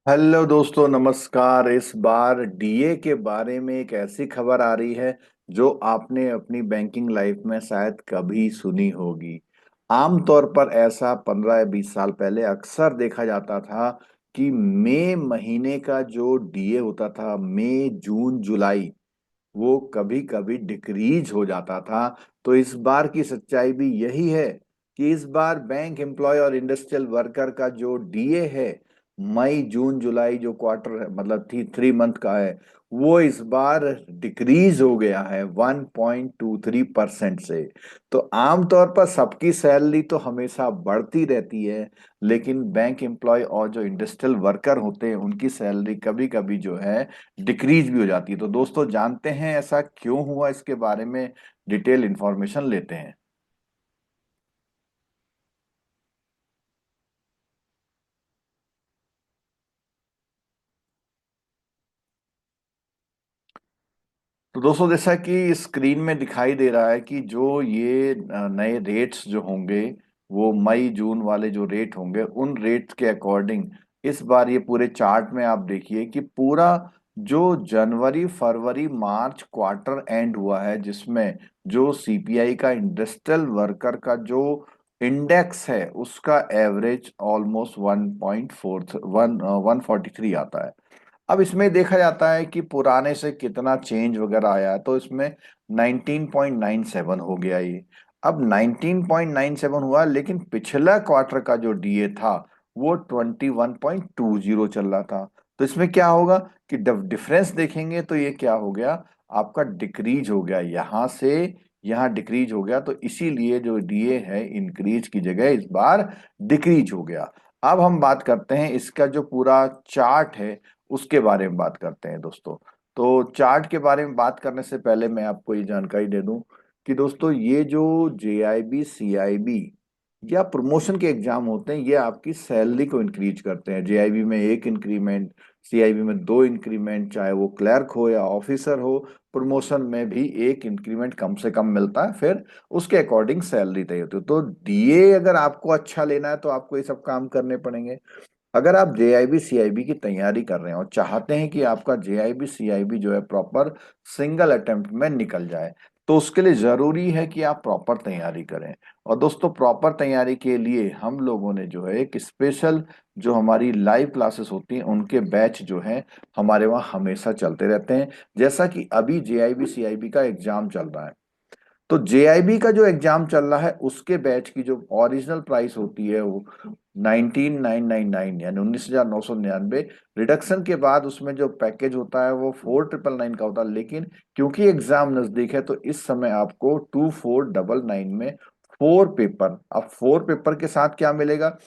Hello दोस्तों, नमस्कार। इस बार डीए के बारे में एक ऐसी खबर आ रही है जो आपने अपनी बैंकिंग लाइफ में शायद कभी सुनी होगी। आमतौर पर ऐसा 15 या 20 साल पहले अक्सर देखा जाता था कि मई महीने का जो डीए होता था, मई जून जुलाई, वो कभी कभी डिक्रीज हो जाता था। तो इस बार की सच्चाई भी यही है कि इस बार बैंक एम्प्लॉय और इंडस्ट्रियल वर्कर का जो डीए है, मई जून जुलाई जो क्वार्टर है, मतलब 3 मंथ का है, वो इस बार डिक्रीज हो गया है 1.23% से। तो आमतौर पर सबकी सैलरी तो हमेशा बढ़ती रहती है, लेकिन बैंक एम्प्लॉय और जो इंडस्ट्रियल वर्कर होते हैं उनकी सैलरी कभी कभी जो है डिक्रीज भी हो जाती है। तो दोस्तों, जानते हैं ऐसा क्यों हुआ, इसके बारे में डिटेल इंफॉर्मेशन लेते हैं। तो दोस्तों, जैसा कि स्क्रीन में दिखाई दे रहा है कि जो ये नए रेट्स जो होंगे, वो मई जून वाले जो रेट होंगे उन रेट्स के अकॉर्डिंग इस बार ये पूरे चार्ट में आप देखिए कि पूरा जो जनवरी फरवरी मार्च क्वार्टर एंड हुआ है, जिसमें जो सीपीआई का, इंडस्ट्रियल वर्कर का जो इंडेक्स है, उसका एवरेज ऑलमोस्ट 143 आता है। अब इसमें देखा जाता है कि पुराने से कितना चेंज वगैरह आया है, तो इसमें 19.97 हो गया ये। अब 19.97 हुआ, लेकिन पिछला क्वार्टर का जो डीए था वो 21.20 चल रहा था। तो इसमें क्या होगा कि डिफरेंस देखेंगे तो ये क्या हो गया, आपका डिक्रीज हो गया, यहां से यहाँ डिक्रीज हो गया। तो इसीलिए जो डीए है इंक्रीज की जगह इस बार डिक्रीज हो गया। अब हम बात करते हैं इसका जो पूरा चार्ट है उसके बारे में बात करते हैं दोस्तों। तो चार्ट के बारे में बात करने से पहले मैं आपको ये जानकारी दे दूं कि दोस्तों, ये जो जेआईबी सीआईबी या प्रमोशन के एग्जाम होते हैं, ये आपकी सैलरी को इंक्रीज करते हैं। जेआईबी में 1 इंक्रीमेंट, सीआईबी में 2 इंक्रीमेंट, चाहे वो क्लर्क हो या ऑफिसर हो। प्रमोशन में भी 1 इंक्रीमेंट कम से कम मिलता है, फिर उसके अकॉर्डिंग सैलरी तय होती है। तो डीए अगर आपको अच्छा लेना है तो आपको ये सब काम करने पड़ेंगे। अगर आप जेआईबी सीआईबी की तैयारी कर रहे हैं और चाहते हैं कि आपका जेआईबी सीआईबी जो है प्रॉपर सिंगल अटेम्प्ट में निकल जाए, तो उसके लिए जरूरी है कि आप प्रॉपर तैयारी करें। और दोस्तों, प्रॉपर तैयारी के लिए हम लोगों ने जो है एक स्पेशल, जो हमारी लाइव क्लासेस होती हैं उनके बैच जो हैं हमारे वहाँ हमेशा चलते रहते हैं। जैसा कि अभी जेआईबी सीआईबी का एग्जाम चल रहा है, तो जेआईबी का जो एग्जाम चल रहा है उसके बैच की जो ओरिजिनल प्राइस होती है वो 19,999, यानी 19,999। रिडक्शन के बाद उसमें जो पैकेज होता है वो 4,999 का होता है, लेकिन क्योंकि एग्जाम नजदीक है तो इस समय आपको 2,499 में 4 पेपर। अब 4 पेपर के साथ क्या मिलेगा,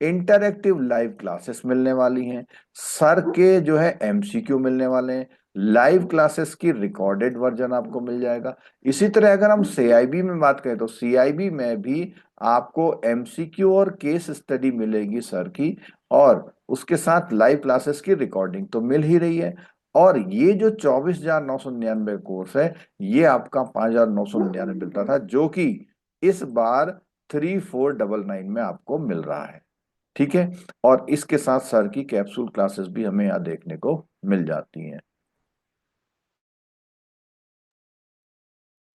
इंटरैक्टिव लाइव क्लासेस मिलने वाली हैं, सर के जो है एमसीक्यू मिलने वाले हैं, लाइव क्लासेस की रिकॉर्डेड वर्जन आपको मिल जाएगा। इसी तरह अगर हम सीआईबी में बात करें तो सीआईबी में भी आपको एमसीक्यू और केस स्टडी मिलेगी सर की, और उसके साथ लाइव क्लासेस की रिकॉर्डिंग तो मिल ही रही है। और ये जो 24,999 कोर्स है, ये आपका 5,999 मिलता था, जो कि इस बार 3,499 में आपको मिल रहा है। ठीक है। और इसके साथ सर की कैप्सूल क्लासेस भी हमें यहाँ देखने को मिल जाती हैं।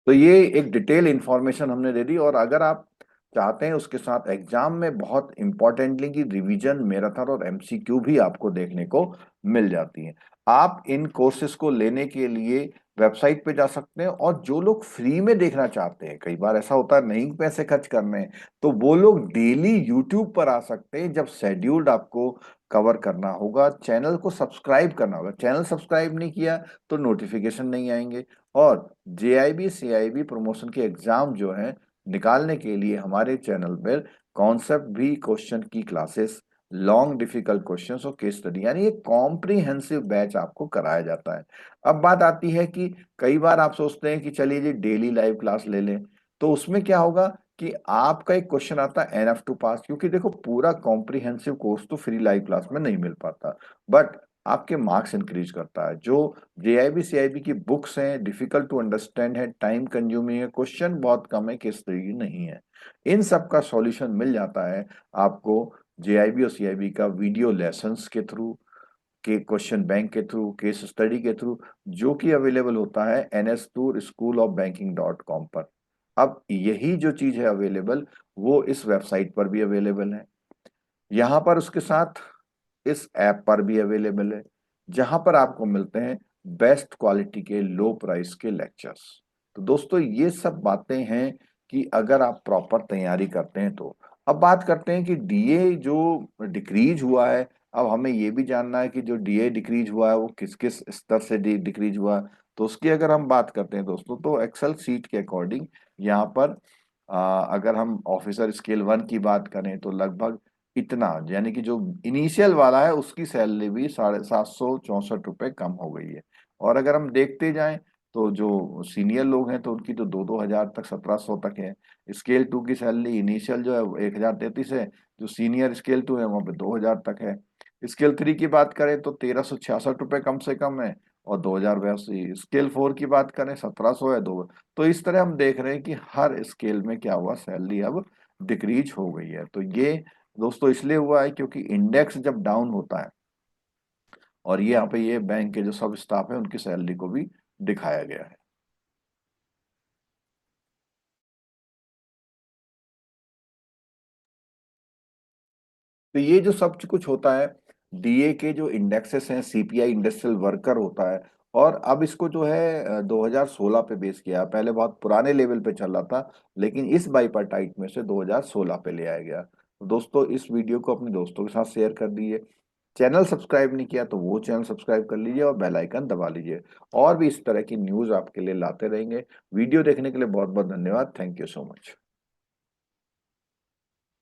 तो ये एक डिटेल इंफॉर्मेशन हमने दे दी। और अगर आप चाहते हैं उसके साथ एग्जाम में बहुत इंपॉर्टेंटली की रिवीजन, मैराथन और एमसीक्यू भी आपको देखने को मिल जाती है। आप इन कोर्सेज को लेने के लिए वेबसाइट पे जा सकते हैं, और जो लोग फ्री में देखना चाहते हैं, कई बार ऐसा होता है नहीं पैसे खर्च करने हैं, तो वो लोग डेली यूट्यूब पर आ सकते हैं। जब शेड्यूल्ड आपको कवर करना होगा, चैनल को सब्सक्राइब करना होगा। चैनल सब्सक्राइब नहीं किया तो नोटिफिकेशन नहीं आएंगे। और जेआईबी सीआईबी प्रमोशन के एग्जाम जो है निकालने के लिए हमारे चैनल पर कॉन्सेप्ट भी क्वेश्चन की क्लासेस, लॉन्ग डिफिकल्ट क्वेश्चंस और केस स्टडी, यानी एक कॉम्प्रिहेंसिव बैच आपको कराया जाता है। अब बात आती है कि कई बार आप सोचते हैं कि चलिए जी डेली लाइव क्लास ले लें, तो उसमें क्या होगा कि आपका एक क्वेश्चन आता है एनएफ टू पास, क्योंकि देखो पूरा कॉम्प्रिहेंसिव कोर्स तो फ्री लाइव क्लास में नहीं मिल पाता, बट आपके मार्क्स इंक्रीज करता है। जो जेआईबी सीआईबी की बुक्स हैं, डिफिकल्ट टू अंडरस्टैंड है, टाइम कंज्यूमिंग है, क्वेश्चन बहुत कम है, केस स्टडी नहीं है, इन सब का सॉल्यूशन मिल जाता है आपको जेआईबी और सीआईबी का वीडियो लेसन्स के थ्रू, के क्वेश्चन बैंक के थ्रू, केस स्टडी के थ्रू, जो कि अवेलेबल होता है nstour.schoolofbanking.com पर। अब यही जो चीज है अवेलेबल, वो इस वेबसाइट पर भी अवेलेबल है, यहाँ पर उसके साथ इस ऐप पर भी अवेलेबल है, जहां पर आपको मिलते हैं बेस्ट क्वालिटी के लो प्राइस के लेक्चर्स। तो दोस्तों ये सब बातें हैं कि अगर आप प्रॉपर तैयारी करते हैं तो। अब बात करते हैं कि डीए जो डिक्रीज हुआ है, अब हमें ये भी जानना है कि जो डीए डिक्रीज हुआ है वो किस किस स्तर से डिक्रीज हुआ है। तो उसकी अगर हम बात करते हैं दोस्तों, तो एक्सेल सीट के अकॉर्डिंग यहाँ पर अगर हम ऑफिसर स्केल 1 की बात करें तो लगभग इतना, यानी कि जो इनिशियल वाला है उसकी सैलरी भी 764 रुपये कम हो गई है। और अगर हम देखते जाएं तो जो सीनियर लोग हैं तो उनकी तो 2-2 हजार तक, 1700 तक है। स्केल 2 की सैलरी इनिशियल जो है वो 1033 है, जो सीनियर स्केल 2 है वहाँ पे 2000 तक है। स्केल 3 की बात करें तो 1366 रुपये कम से कम है, और 2082। स्केल 4 की बात करें 1700 है, दो। तो इस तरह हम देख रहे हैं कि हर स्केल में क्या हुआ, सैलरी अब डिक्रीज हो गई है। तो ये दोस्तों इसलिए हुआ है क्योंकि इंडेक्स जब डाउन होता है, और ये यहाँ पे ये बैंक के जो सब स्टाफ है उनकी सैलरी को भी दिखाया गया है। तो ये जो सब कुछ होता है, डीए के जो इंडेक्सेस हैं, सीपीआई इंडस्ट्रियल वर्कर होता है, और अब इसको जो है 2016 पे बेस किया। पहले बहुत पुराने लेवल पे चल रहा था, लेकिन इस बाइपार्टाइट में से 2016 पे ले आया गया। तो दोस्तों इस वीडियो को अपने दोस्तों के साथ शेयर कर दीजिए। चैनल सब्सक्राइब नहीं किया तो वो चैनल सब्सक्राइब कर लीजिए और बेल आइकन दबा लीजिए। और भी इस तरह की न्यूज़ आपके लिए लाते रहेंगे। वीडियो देखने के लिए बहुत बहुत धन्यवाद। Thank you so much.